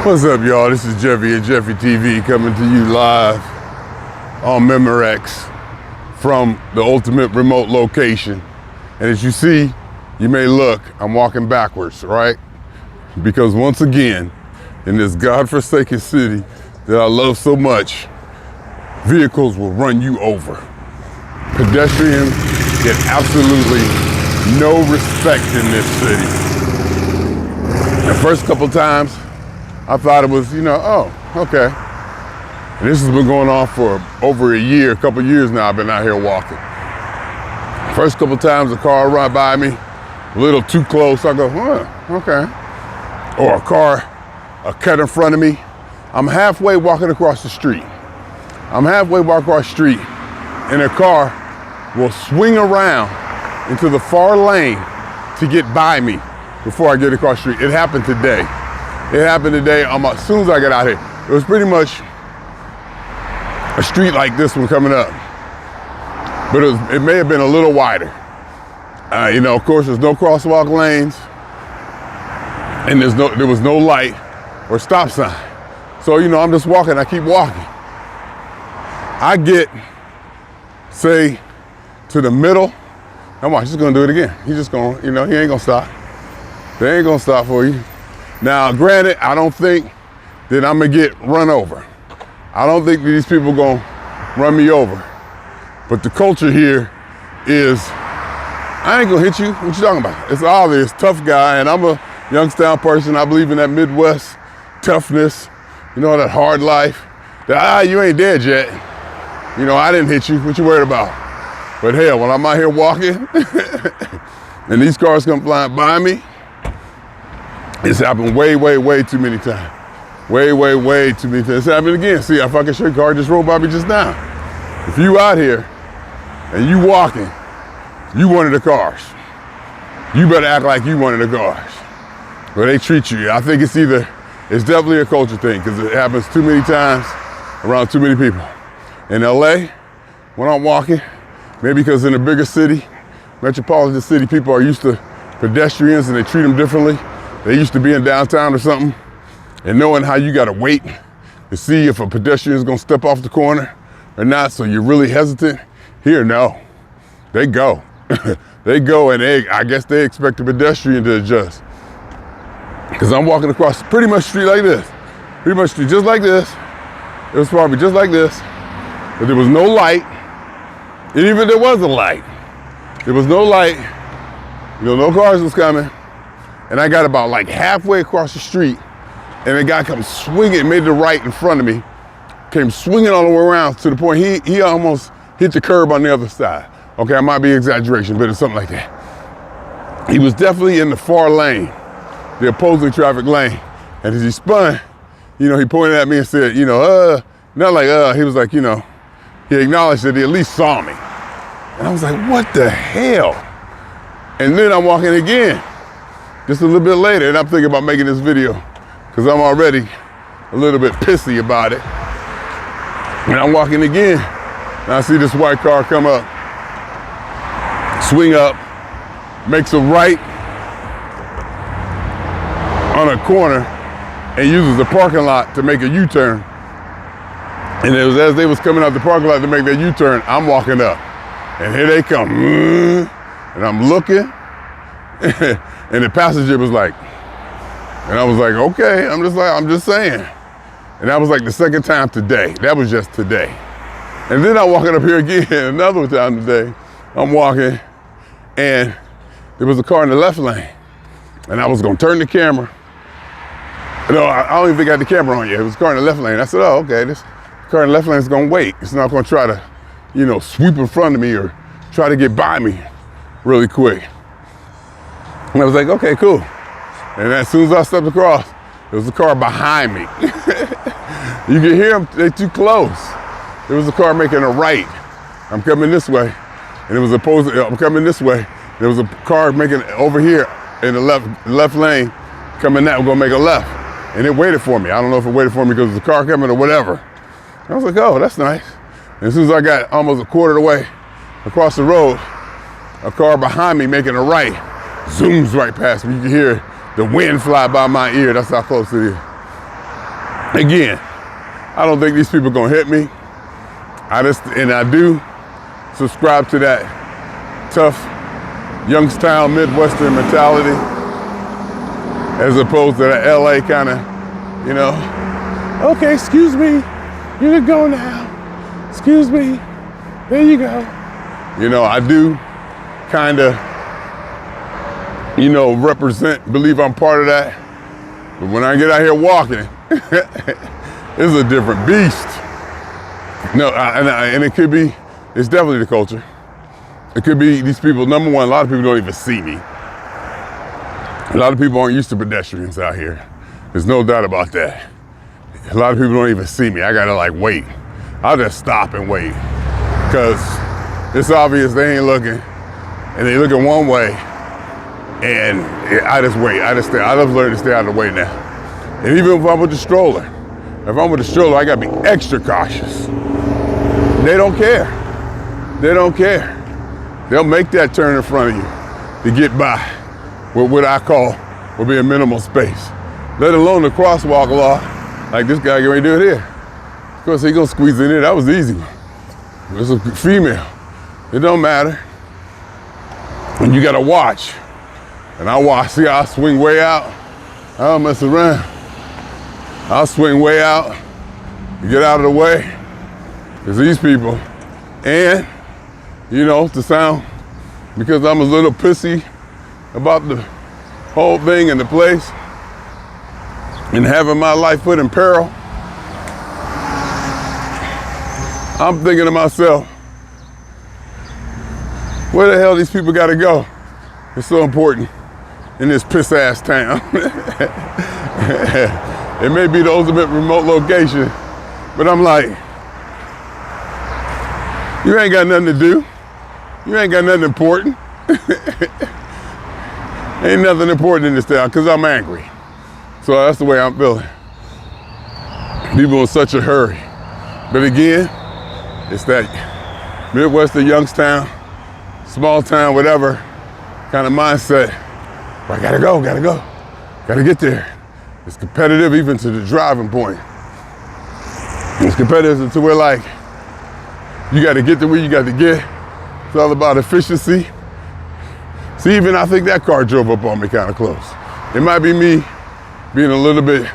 What's up, y'all? This is Jeffery at Jeffery TV coming to you live on Memorex from the ultimate remote location. And as you see, you may look, I'm walking backwards, right? Because once again, in this godforsaken city that I love so much, vehicles will run you over. Pedestrians get absolutely no respect in this city. The first couple times, I thought it was, oh, okay. And this has been going on for over a year, a couple years now. I've been out here walking. First couple times a car run by me, a little too close. I go, okay. Or a cut in front of me. I'm halfway walking across the street. And a car will swing around into the far lane to get by me before I get across the street. It happened today. As soon as I got out here. It was pretty much a street like this one coming up. But it may have been a little wider. Of course, there's no crosswalk lanes, and there was no light or stop sign. So, I'm just walking, I keep walking. I get, say, to the middle, and watch, he's gonna do it again. He's just gonna, he ain't gonna stop. They ain't gonna stop for you. Now, granted, I don't think that I'm gonna get run over. I don't think that these people gonna run me over. But the culture here is, I ain't gonna hit you. What you talking about? It's obvious, tough guy, and I'm a Youngstown person. I believe in that Midwest toughness, that hard life. That, you ain't dead yet. I didn't hit you. What you worried about? But hell, when I'm out here walking and these cars come flying by me, it's happened way, way, way too many times. Way, way, way too many times. It's happened again. See, if I can show you, car just rolled by me just now. If you out here and you walking, you one of the cars. You better act like you one of the cars. But they treat you. I think it's definitely a culture thing because it happens too many times around too many people. In LA, when I'm walking, maybe because in a bigger city, metropolitan city, people are used to pedestrians and they treat them differently. They used to be in downtown or something and knowing how you gotta wait to see if a pedestrian is gonna step off the corner or not, so you're really hesitant. Here, no, they go. They go and I guess they expect the pedestrian to adjust. Because I'm walking across pretty much street like this. Pretty much street just like this. It was probably just like this, but there was no light. And even if there was a light, there was no light, no cars was coming. And I got about like halfway across the street and a guy comes swinging, made the right in front of me, came swinging all the way around to the point he almost hit the curb on the other side. Okay, I might be exaggeration, but it's something like that. He was definitely in the far lane, the opposing traffic lane. And as he spun, he pointed at me and said, not like, he was like, he acknowledged that he at least saw me. And I was like, what the hell? And then I'm walking again. Just a little bit later, and I'm thinking about making this video because I'm already a little bit pissy about it. And I'm walking again, and I see this white car come up, swing up, makes a right on a corner, and uses the parking lot to make a U-turn. And it was as they was coming out the parking lot to make that U-turn, I'm walking up, and here they come, and I'm looking. And the passenger was like, and I was like, okay, I'm just saying. And that was like the second time today. That was just today. And then I'm walking up here again, another time today. I'm walking, and there was a car in the left lane. And I was gonna turn the camera. No, I don't even think I had the camera on yet. It was a car in the left lane. I said, oh, okay, this car in the left lane is gonna wait. It's not gonna try to, sweep in front of me or try to get by me really quick. And I was like, okay, cool. And as soon as I stepped across, there was a car behind me. You can hear them, they're too close. There was a car making a right. I'm coming this way. And it was opposing, I'm coming this way. There was a car making over here in the left lane, coming that, we're gonna make a left. And it waited for me. I don't know if it waited for me because there's a car coming or whatever. I was like, oh, that's nice. And as soon as I got almost a quarter of the way across the road, a car behind me making a right zooms right past me. You can hear the wind fly by my ear. That's how close it is. Again, I don't think these people are gonna hit me. I do subscribe to that tough Youngstown Midwestern mentality, as opposed to the LA kind of, you know, okay, excuse me, you can go now. Excuse me, there you go. You know, I do kind of, you know, believe I'm part of that. But when I get out here walking, it's a different beast. No, and it could be, it's definitely the culture. It could be these people, number one, a lot of people don't even see me. A lot of people aren't used to pedestrians out here. There's no doubt about that. A lot of people don't even see me. I gotta like wait. I'll just stop and wait. Cause it's obvious they ain't looking, and they looking one way, and I just wait. I just learned to stay out of the way now. And even if I'm with the stroller, I gotta be extra cautious. They don't care. They don't care. They'll make that turn in front of you to get by with what I call will be a minimal space. Let alone the crosswalk law, like this guy getting ready to do it here. Of course, he gonna squeeze in there. That was easy. It's a female. It don't matter. And you gotta watch. And I watch, see how I swing way out? I don't mess around. I'll swing way out, get out of the way. Because these people, and, you know, to sound, because I'm a little pissy about the whole thing and the place, and having my life put in peril, I'm thinking to myself, where the hell these people gotta go? It's so important in this piss ass town. It may be the ultimate remote location, but I'm like, you ain't got nothing to do. You ain't got nothing important. Ain't nothing important in this town, because I'm angry. So that's the way I'm feeling. People in such a hurry. But again, it's that Midwestern Youngstown, small town, whatever kind of mindset. I gotta go, gotta get there. It's competitive even to the driving point. It's competitive to where like, you gotta get to where you got to get. It's all about efficiency. See, even I think that car drove up on me kind of close. It might be me being a little bit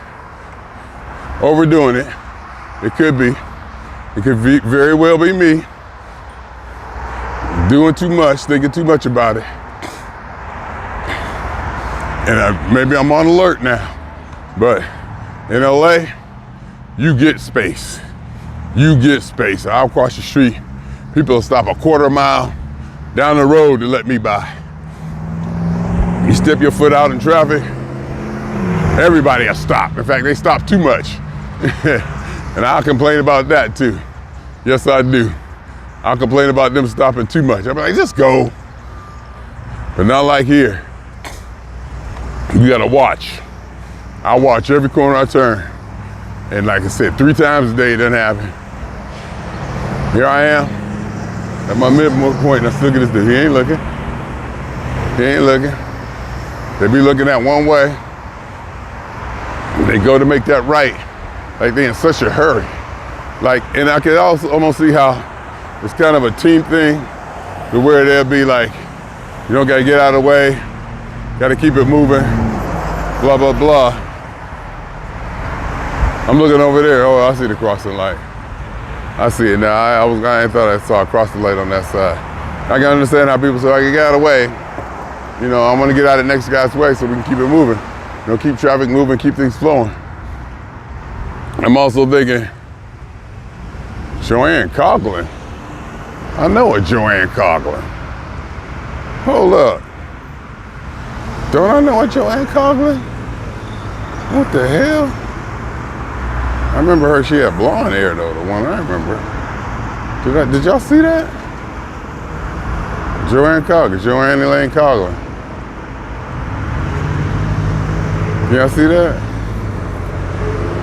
overdoing it. It could be. It could very well be me doing too much, thinking too much about it. And maybe I'm on alert now. But in LA, you get space. You get space. I'll cross the street. People will stop a quarter mile down the road to let me by. You step your foot out in traffic, everybody will stop. In fact, they stop too much. And I'll complain about that too. Yes, I do. I'll complain about them stopping too much. I'm like, just go. But not like here. You gotta watch. I watch every corner I turn. And like I said, 3 times a day it doesn't happen. Here I am at my midpoint, and I still get this dude. He ain't looking. He ain't looking. They be looking at one way. They go to make that right, like they in such a hurry. Like, and I can also almost see how it's kind of a team thing, to where they'll be like, you don't gotta get out of the way, gotta keep it moving, blah, blah, blah. I'm looking over there, oh, I see the crossing light. I see it now. I thought I saw a crossing light on that side. I can understand how people say, I can get out of the way. You know, I want to get out of the next guy's way so we can keep it moving. You know, keep traffic moving, keep things flowing. I'm also thinking, Joanne Coughlin. I know a Joanne Coughlin. Hold up. Don't I know a Joanne Coughlin? What the hell? I remember her, she had blonde hair though, the one I remember. Did y'all see that? Joanne Coughlin, Joanne Elaine Coughlin. Y'all see that?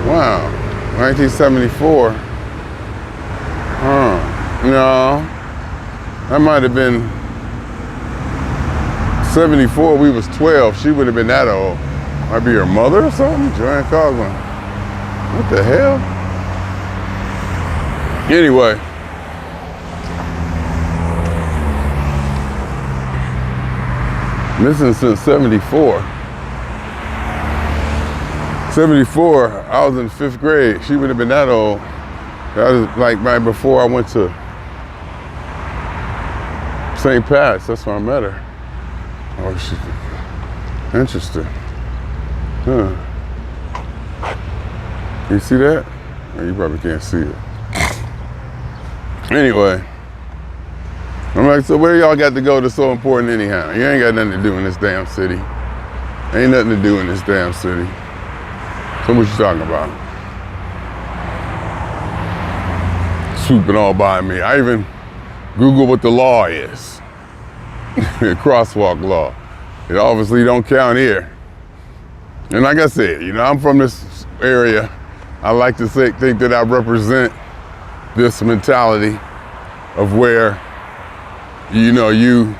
Wow, 1974. No, that might have been 74, we was 12. She would have been that old. Might be her mother or something? Joanne Coughlin. What the hell? Anyway. Missing since 74. 74, I was in 5th grade. She would have been that old. That was like right before I went to St. Pat's. That's where I met her. Oh, shit. Interesting. Huh. You see that? Oh, you probably can't see it. Anyway. I'm like, so where y'all got to go that's so important anyhow? You ain't got nothing to do in this damn city. Ain't nothing to do in this damn city. So what you talking about? Swooping all by me. I even Googled what the law is. The crosswalk law. It obviously don't count here. And like I said, you know, I'm from this area. I like to think that I represent this mentality of where, you know, you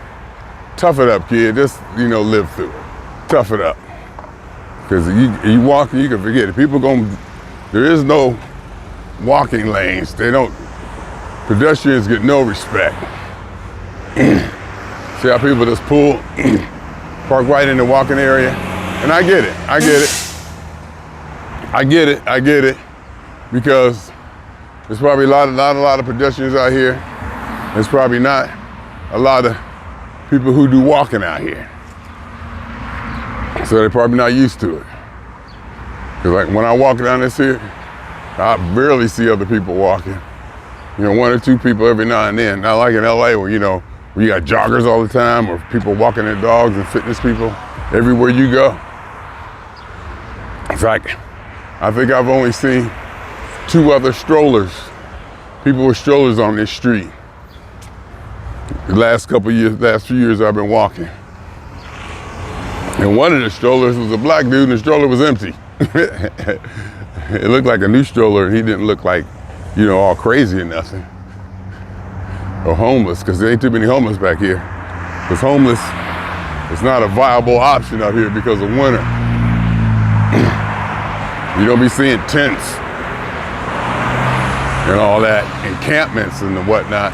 tough it up, kid. Just, you know, live through it. Tough it up. Because you walk and you can forget it. There is no walking lanes. Pedestrians get no respect. See how people just pull, park right in the walking area? And I get it. Because there's probably a lot of pedestrians out here. There's probably not a lot of people who do walking out here. So they're probably not used to it. Cause like when I walk down this here, I barely see other people walking. You know, 1 or 2 people every now and then. Not like in LA where, you know, where you got joggers all the time or people walking their dogs and fitness people everywhere you go. In fact, I think I've only seen 2 other strollers, people with strollers on this street. The last few years I've been walking. And one of the strollers was a black dude and the stroller was empty. It looked like a new stroller and he didn't look like, you know, all crazy or nothing. Or homeless, because there ain't too many homeless back here. Because homeless is not a viable option out here because of winter. You don't be seeing tents and all that, encampments and whatnot.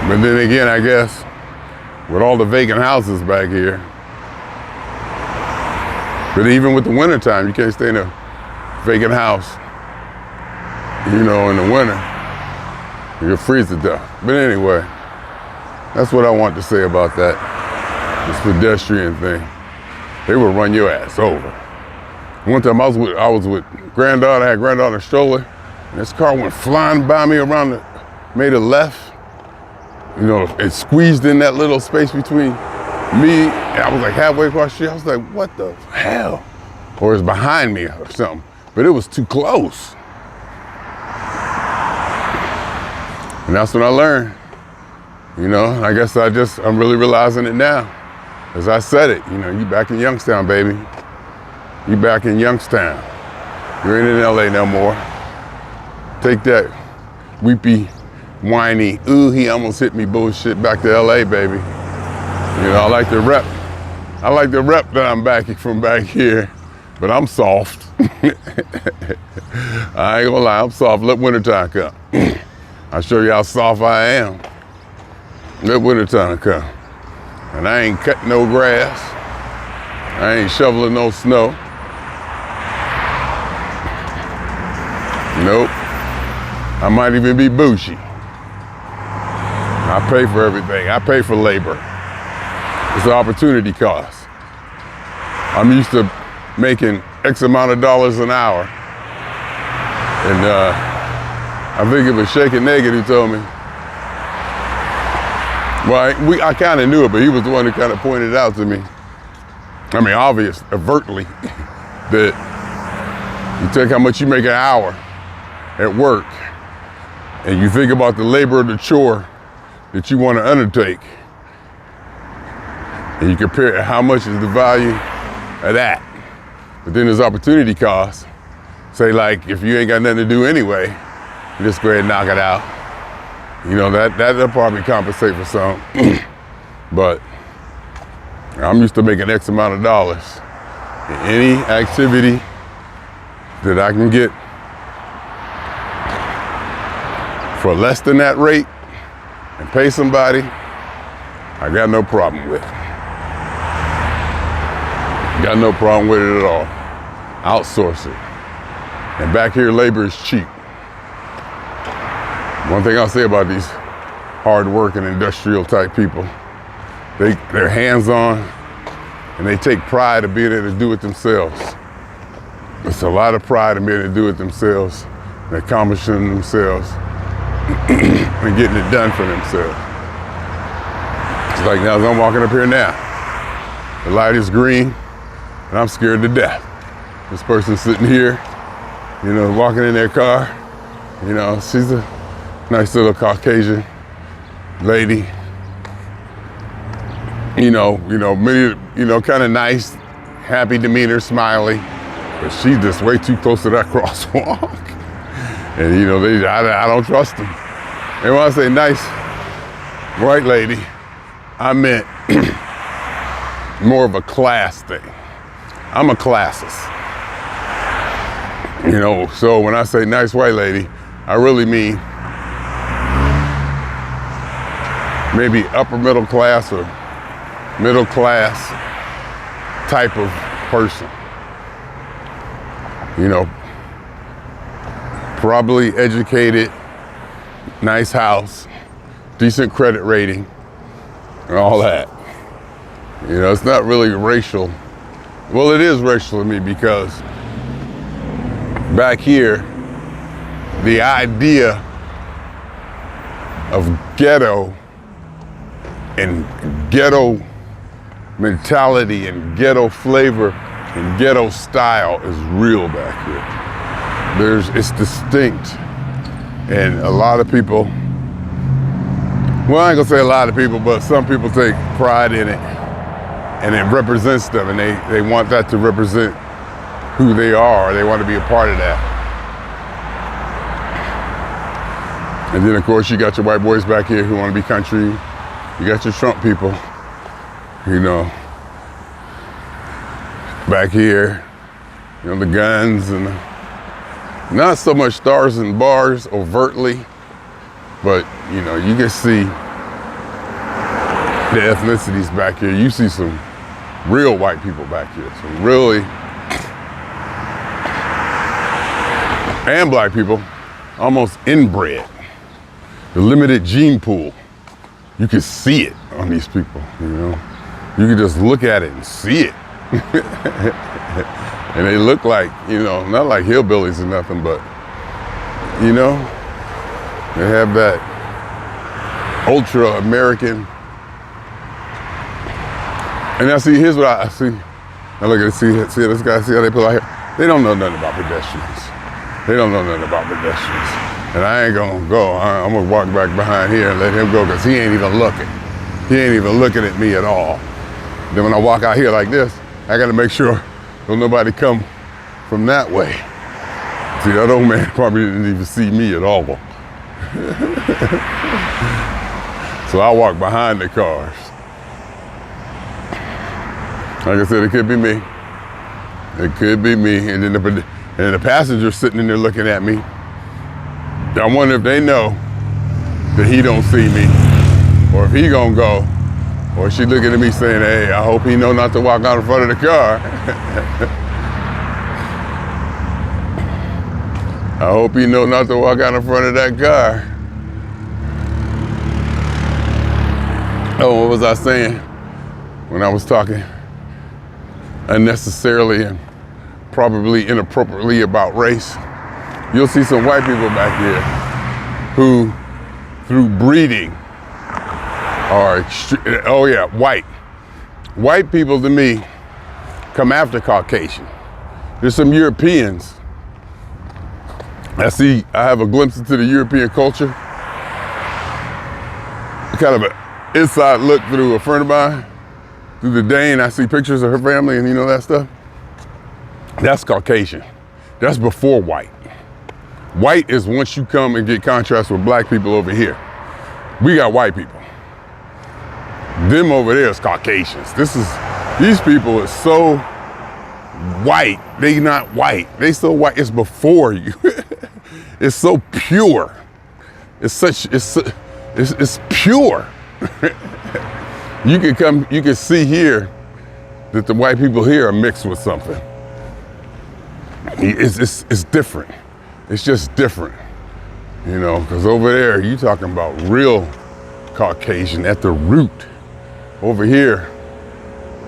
But then again, I guess, with all the vacant houses back here, but even with the wintertime, you can't stay in a vacant house, you know, in the winter. You'll freeze to death. But anyway, that's what I want to say about that, this pedestrian thing. They will run your ass over. One time I was with granddaughter, I had granddaughter in a stroller, and this car went flying by me made a left. You know, it squeezed in that little space between me, and I was like halfway across the street. I was like, what the hell? Or it's behind me or something. But it was too close. And that's when I learned. You know, I guess I'm really realizing it now. As I said it, you know, you back in Youngstown, baby. You back in Youngstown. You ain't in LA no more. Take that weepy, whiny, ooh, he almost hit me bullshit back to LA, baby. You know, I like the rep that I'm back from back here, but I'm soft. I ain't gonna lie, I'm soft. Let wintertime come. I'll show you how soft I am. Let wintertime come. And I ain't cutting no grass. I ain't shoveling no snow. Nope. I might even be bougie. I pay for everything. I pay for labor. It's an opportunity cost. I'm used to making X amount of dollars an hour. And I think it was Shaking Naked who told me. Well, I kind of knew it, but he was the one who kind of pointed it out to me. I mean, overtly, that you take how much you make an hour at work, and you think about the labor of the chore that you want to undertake, and you compare how much is the value of that. But then there's opportunity costs. Say like, if you ain't got nothing to do anyway, you just go ahead and knock it out. You know, that'll probably compensate for some. But I'm used to making X amount of dollars. Any activity that I can get for less than that rate and pay somebody, I got no problem with. Got no problem with it at all. Outsource it. And back here, labor is cheap. One thing I'll say about these hard-working, industrial type people, they're hands-on and they take pride in being able to do it themselves. It's a lot of pride in being able to do it themselves and accomplishing themselves and getting it done for themselves. It's like now as I'm walking up here now, the light is green and I'm scared to death. This person sitting here, walking in their car, she's a nice little Caucasian lady, kind of nice, happy demeanor, smiley, but she's just way too close to that crosswalk. And I don't trust them. And when I say nice, white lady, I meant more of a class thing. I'm a classist. So when I say nice white lady, I really mean maybe upper middle class or middle class type of person. Probably educated, nice house, decent credit rating, and all that. It's not really racial. Well, it is racial to me because back here, the idea of ghetto and ghetto mentality and ghetto flavor and ghetto style is real back here. It's distinct. And a lot of people, well, I ain't gonna say a lot of people, but some people take pride in it and it represents them and they want that to represent who they are. They want to be a part of that. And then of course you got your white boys back here who want to be country. You got your Trump people, back here, the guns and not so much stars and bars overtly, but you can see the ethnicities back here. You see some real white people back here, some really, and black people, almost inbred. The limited gene pool. You can see it on these people, You can just look at it and see it. And they look like, not like hillbillies or nothing, but, they have that ultra American. And now see, here's what I see. Now look at it, see this guy, see how they put out here? They don't know nothing about pedestrians. They don't know nothing about pedestrians. And I ain't gonna go. I'm gonna walk back behind here and let him go because he ain't even looking. He ain't even looking at me at all. Then when I walk out here like this, I gotta make sure don't nobody come from that way. See, that old man probably didn't even see me at all. So I walk behind the cars. Like I said, it could be me. It could be me. And then the passenger's sitting in there looking at me. I wonder if they know that he don't see me, or if he gonna go, or she looking at me saying, hey, I hope he know not to walk out in front of the car. I hope he know not to walk out in front of that car. Oh, what was I saying when I was talking unnecessarily and probably inappropriately about race? You'll see some white people back here who, through breeding, are, white people to me come after Caucasian. There's some Europeans. I have a glimpse into the European culture. Kind of an inside look through a friend of mine, through the Dane. I see pictures of her family and that stuff. That's Caucasian. That's before white. White is once you come and get contrast with black people over here. We got white people. Them over there is Caucasians. These people are so white. They not white. They so white. It's before you. It's so pure. It's pure. You can see here that the white people here are mixed with something. It's different. It's just different, you know, because over there, you talking about real Caucasian at the root. Over here,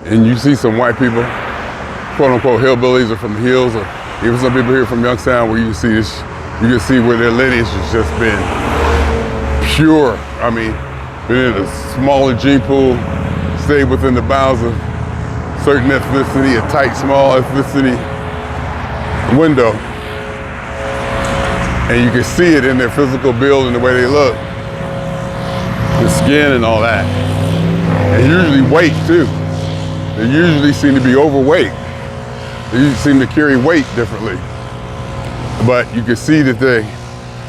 and you see some white people, quote unquote hillbillies or from the hills, or even some people here from Youngstown where you see this, you can see where their lineage has just been pure. I mean, been in a smaller gene pool, stayed within the bounds of certain ethnicity, a tight, small ethnicity window. And you can see it in their physical build and the way they look, the skin and all that. And usually weight too. They usually seem to be overweight. They usually seem to carry weight differently. But you can see that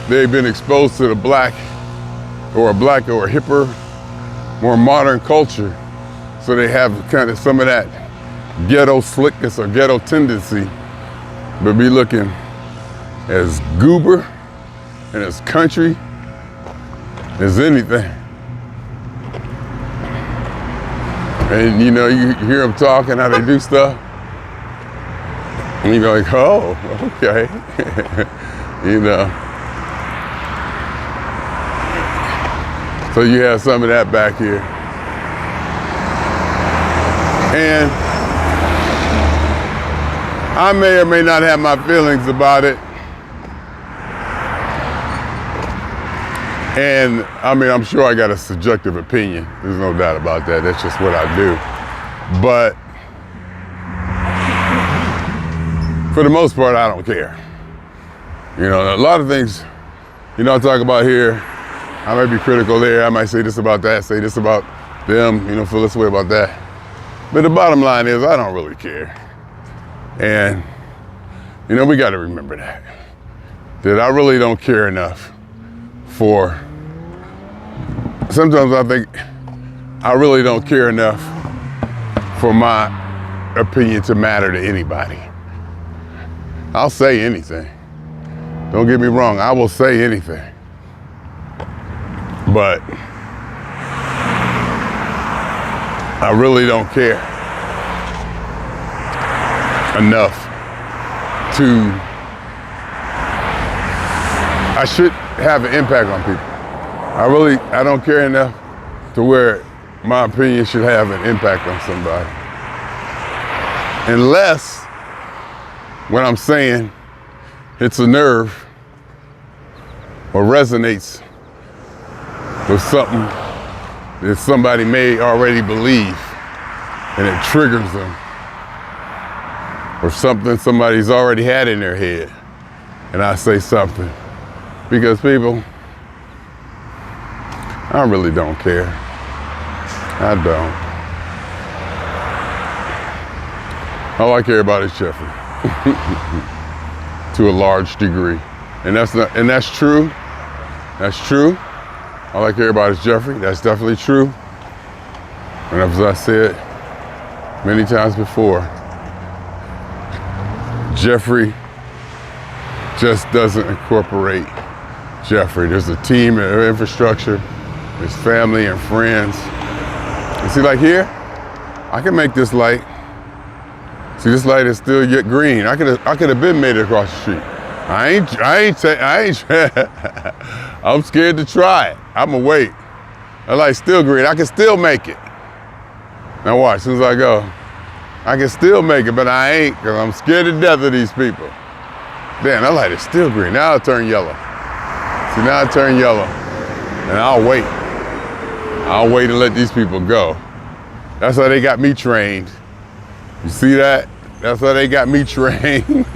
they've been exposed to the black or a hipper, more modern culture. So they have kind of some of that ghetto slickness or ghetto tendency, but be looking as goober and as country as anything. And you know, you hear them talking, how they do stuff, and you go like, oh, okay. You know. So you have some of that back here. And I may or may not have my feelings about it. And I mean, I'm sure I got a subjective opinion. There's no doubt about that. That's just what I do. But for the most part, I don't care. You know, a lot of things, you know, I talk about here, I might be critical there. I might say this about that, say this about them, you know, feel this way about that. But the bottom line is, I don't really care. And, you know, we got to remember that I really don't care enough for, sometimes I think I really don't care enough for my opinion to matter to anybody. I'll say anything. Don't get me wrong, I will say anything. But I really don't care enough I should have an impact on people. I don't care enough to where my opinion should have an impact on somebody. Unless what I'm saying hits a nerve or resonates with something that somebody may already believe and it triggers them, or something somebody's already had in their head, and I say something. Because people, I really don't care. I don't. All I care about is Jeffrey, to a large degree, and that's true. That's true. All I care about is Jeffrey. That's definitely true. And as I said many times before, Jeffrey just doesn't incorporate Jeffrey. There's a team and infrastructure. There's family and friends. You see, like here, I can make this light. See, this light is still yet green. I could have been made it across the street. I'm scared to try it. I'ma wait. That light's still green. I can still make it. Now watch, as soon as I go, I can still make it, but I ain't, because I'm scared to death of these people. Damn, that light is still green. Now it'll turn yellow. See, now it turned yellow. And I'll wait. I'll wait and let these people go. That's how they got me trained. You see that? That's how they got me trained.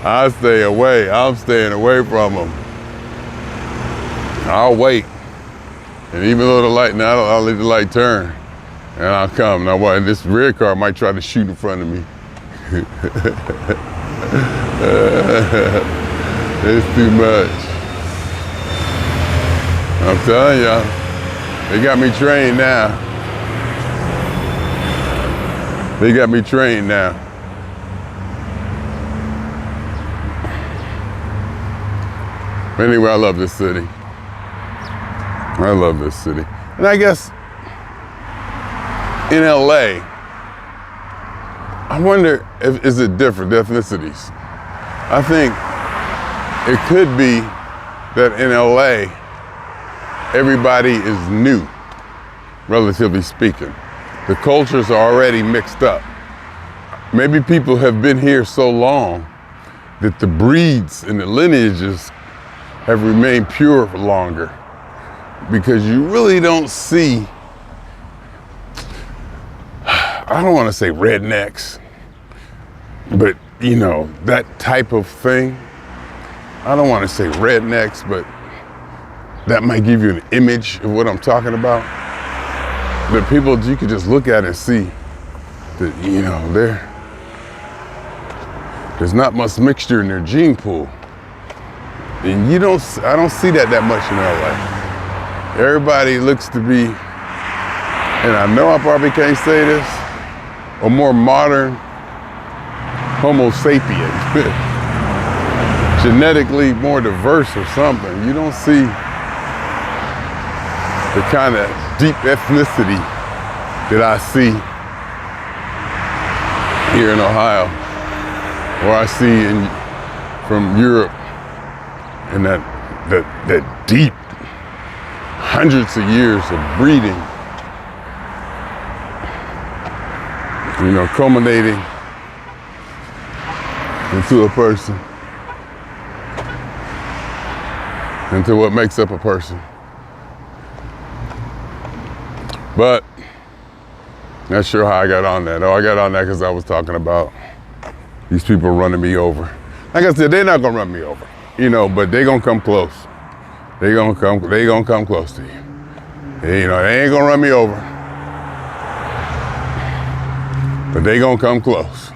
I stay away. I'm staying away from them. I'll wait. And even though the light, now I'll let the light turn. And I'll come. Now what, this rear car might try to shoot in front of me. It's too much. I'm telling y'all, They got me trained now. They got me trained now. Anyway, I love this city. I love this city. And I guess in LA, I wonder if is it different ethnicities. I think it could be that in LA, everybody is new, relatively speaking. The cultures are already mixed up. Maybe people have been here so long that the breeds and the lineages have remained pure for longer, because you really don't see, I don't want to say rednecks, but you know, that type of thing. I don't want to say rednecks, but that might give you an image of what I'm talking about. The people you could just look at and see that, you know, there's not much mixture in their gene pool. And I don't see that much in LA. Everybody looks to be, and I know I probably can't say this, a more modern Homo sapien, genetically more diverse or something. You don't see the kind of deep ethnicity that I see here in Ohio, or I see from Europe, and that deep, hundreds of years of breeding, you know, culminating into a person, into what makes up a person. But not sure how I got on that. Oh, I got on that because I was talking about these people running me over. Like I said, they're not gonna run me over, you know, but they gonna come close. They gonna come close to you. You know, they ain't gonna run me over, but they gonna come close.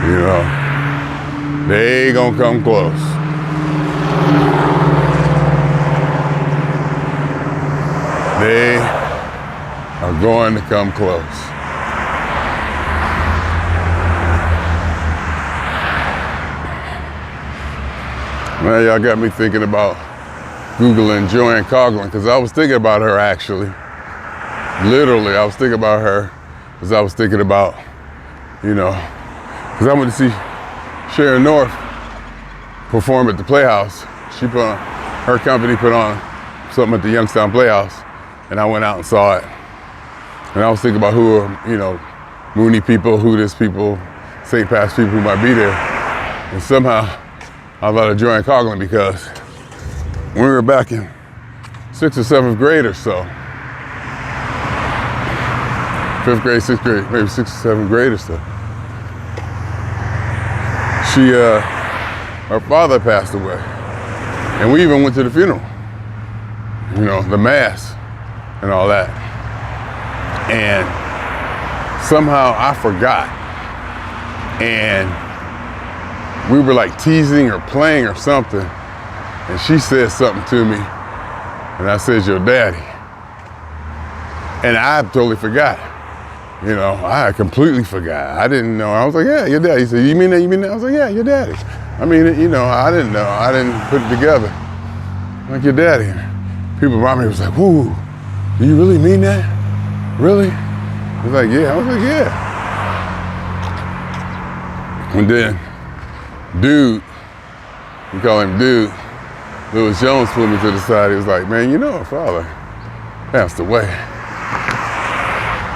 You know, they gonna come close. They are going to come close. Now y'all got me thinking about Googling Joanne Coughlin, because I was thinking about her actually. Literally, I was thinking about her because I was thinking about, you know, because I went to see Sharon North perform at the Playhouse. Her company put on something at the Youngstown Playhouse, and I went out and saw it. And I was thinking about who are, you know, Mooney people, Hootist people, St. Pat's people who might be there. And somehow I thought of Joanne Coughlin, because when we were back in 6th or 7th grade or so, 5th grade, 6th grade, maybe 6th or 7th grade or so, her father passed away. And we even went to the funeral, you know, the mass and all that. And somehow I forgot. And we were like teasing or playing or something. And she said something to me. And I said, your daddy. And I totally forgot. You know, I completely forgot. I didn't know. I was like, yeah, your daddy. He said, you mean that? You mean that? I was like, yeah, your daddy. I mean, you know, I didn't know. I didn't put it together. Like your daddy. People around me was like, whoo, do you really mean that? Really? I was like, yeah. I was like, yeah. And then, dude, we call him Dude, Lewis Jones pulled me to the side. He was like, man, you know her father passed away.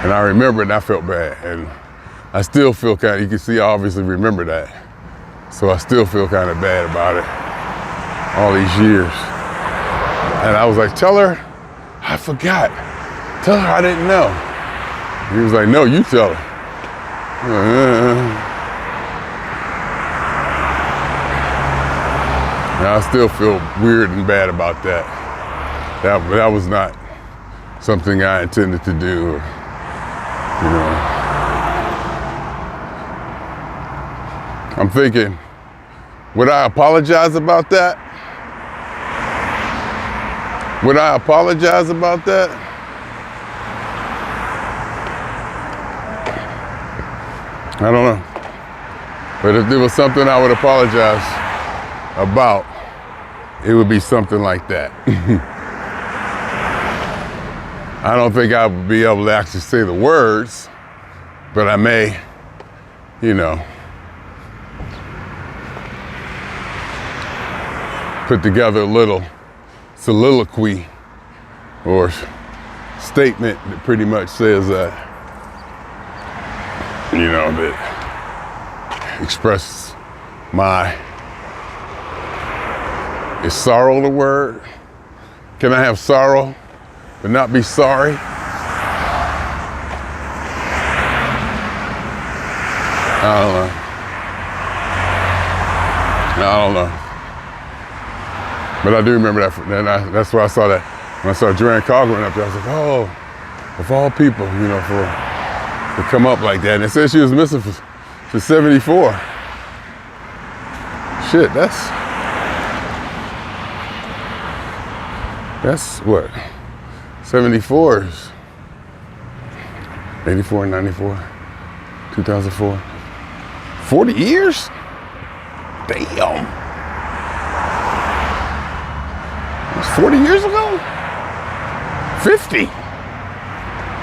And I remember it and I felt bad. And I still feel kind of, you can see I obviously remember that. So I still feel kind of bad about it all these years. And I was like, tell her I forgot. Tell her I didn't know. He was like, no, you tell her. And I still feel weird and bad about that. That was not something I intended to do, or, you know. I'm thinking, would I apologize about that? Would I apologize about that? I don't know. But if there was something I would apologize about, it would be something like that. I don't think I would be able to actually say the words, but I may, you know, put together a little soliloquy or statement that pretty much says that, you know, that expresses my, is sorrow the word? Can I have sorrow but not be sorry? I don't know. But I do remember that, that's why I saw that. When I saw Joanne Coughlin up there, I was like, oh, of all people, you know, to come up like that. And it said she was missing for 74. Shit, that's what? 74 is 84, 94, 2004. 40 years? Damn. That's 40 years ago? 50.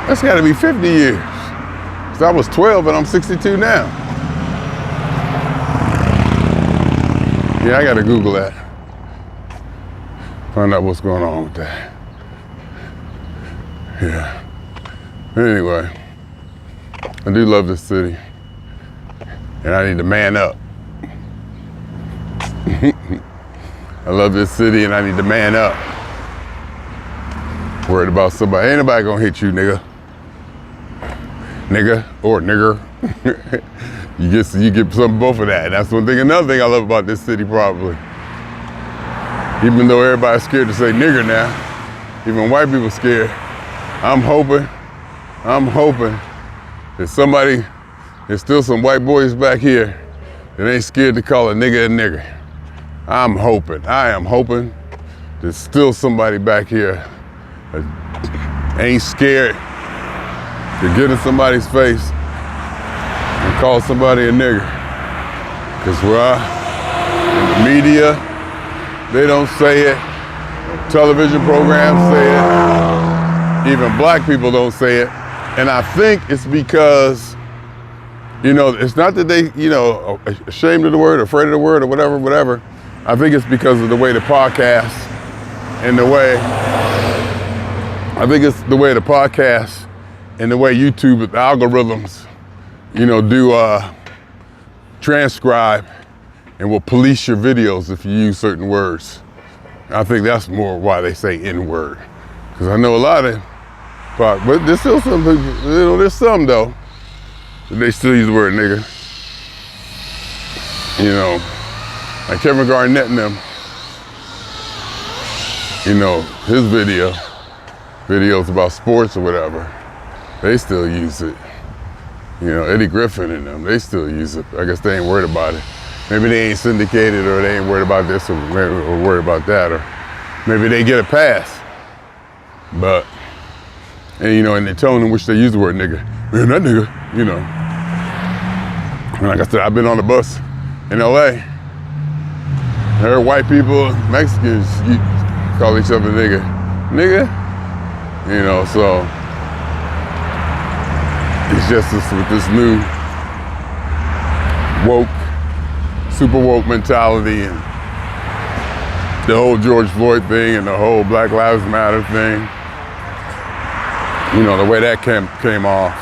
That's gotta be 50 years. Cause I was 12 and I'm 62 now. Yeah, I gotta Google that. Find out what's going on with that. Yeah. Anyway, I do love this city. And I need to man up. I love this city and I need to man up. Worried about somebody. Ain't nobody gonna hit you, nigga. Nigga or nigger. You get some both of that. And that's one thing. Another thing I love about this city probably. Even though everybody's scared to say nigger now, even white people scared, I'm hoping that there's still some white boys back here that ain't scared to call a nigga a nigger. I am hoping there's still somebody back here that ain't scared to get in somebody's face and call somebody a nigger. Cause in the media, they don't say it. Television programs say it. Even black people don't say it. And I think it's because, you know, it's not that they, you know, ashamed of the word, afraid of the word, or whatever. I think it's because of the way the podcast and the way YouTube, the algorithms, you know, do transcribe and will police your videos if you use certain words. I think that's more why they say N-word. Because I know a lot of, but there's still some people, you know, there's some though, that they still use the word nigger. You know, like Kevin Garnett and them, you know, his videos about sports or whatever, they still use it. You know, Eddie Griffin and them, they still use it. I guess they ain't worried about it. Maybe they ain't syndicated or they ain't worried about this or worried about that, or maybe they get a pass. But, and you know, in the tone in which they use the word nigga, man, that nigga, you know. And like I said, I've been on the bus in LA. I heard white people, Mexicans, call each other nigga. Nigga? You know, so it's just with this new super woke mentality and the whole George Floyd thing and the whole Black Lives Matter thing. You know, the way that came off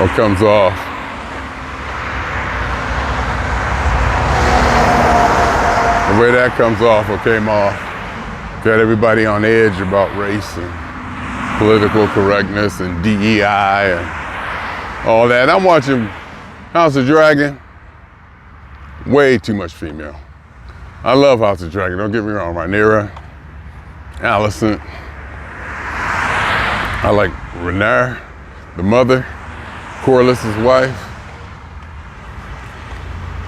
or comes off. The way that comes off or came off got everybody on edge about race and political correctness and DEI and all that. And I'm watching House of Dragon, way too much female. I love House of Dragon, don't get me wrong. Rhaenyra, Alicent. I like Rhaenyra, the mother, Corlys's wife.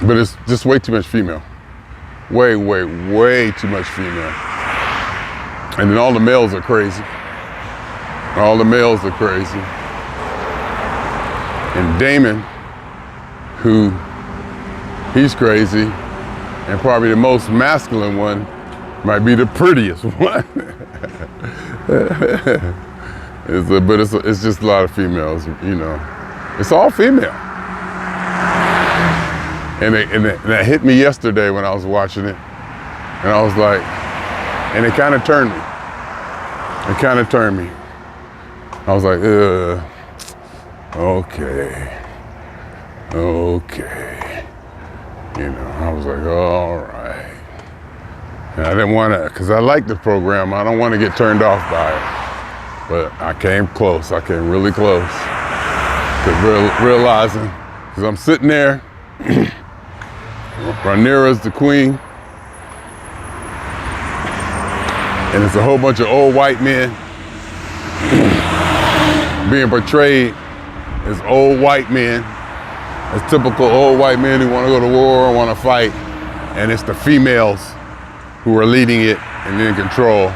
But it's just way too much female. Way too much female. And then all the males are crazy. All the males are crazy. And Damon, he's crazy, and probably the most masculine one might be the prettiest one. But it's just a lot of females, you know. It's all female. And that hit me yesterday when I was watching it. And I was like, and it kind of turned me. It kind of turned me. I was like, okay. You know, I was like, all right. And I didn't want to, because I like the program. I don't want to get turned off by it. But I came close. I came really close to realizing, because I'm sitting there, Rhaenyra's the queen, and it's a whole bunch of old white men being portrayed as old white men, as typical old white men who want to go to war, want to fight, and it's the females who are leading it and in control.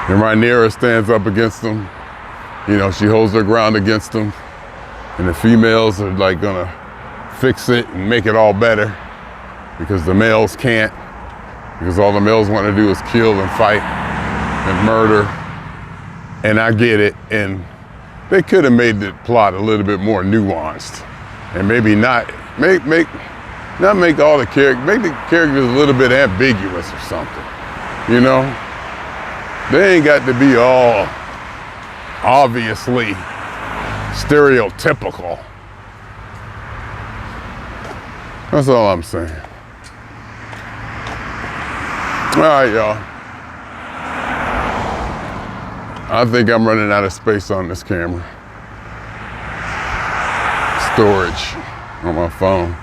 And Rhaenyra stands up against them. You know, she holds her ground against them, and the females are like gonna fix it and make it all better because the males can't, because all the males want to do is kill and fight and murder. And I get it, and they could have made the plot a little bit more nuanced, and maybe not make all the characters, make the characters a little bit ambiguous or something, you know? They ain't got to be all obviously stereotypical. That's all I'm saying. All right, y'all. I think I'm running out of space on this camera. Storage on my phone,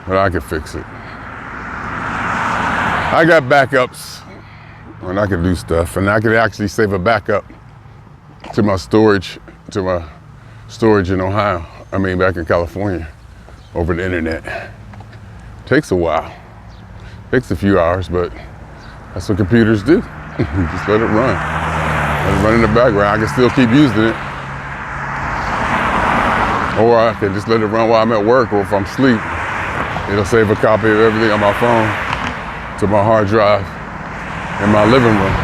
but I can fix it. I got backups, and I can do stuff, and I can actually save a backup to my storage in Ohio. I mean, back in California, over the internet. Takes a while. Takes a few hours, but that's what computers do. You just let it run. Let it run in the background. I can still keep using it. Or I can just let it run while I'm at work, or if I'm asleep. It'll save a copy of everything on my phone to my hard drive in my living room,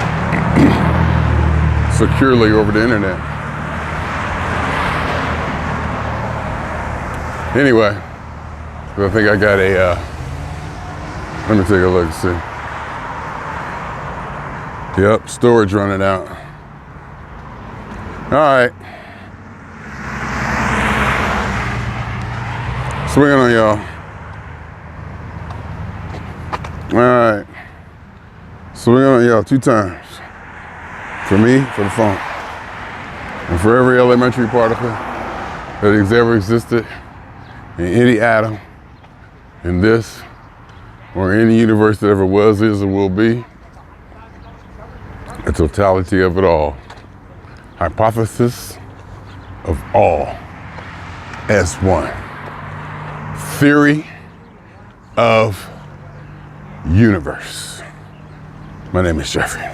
securely over the internet. Anyway, I think I got let me take a look and see. Yep, storage running out. All right. Swinging on y'all. All right. Swinging on y'all 2 times. For me, for the phone. And for every elementary particle that has ever existed in any atom in this or any universe that ever was, is, or will be, the totality of it all. Hypothesis of all as one. Theory of universe. My name is Jeffrey.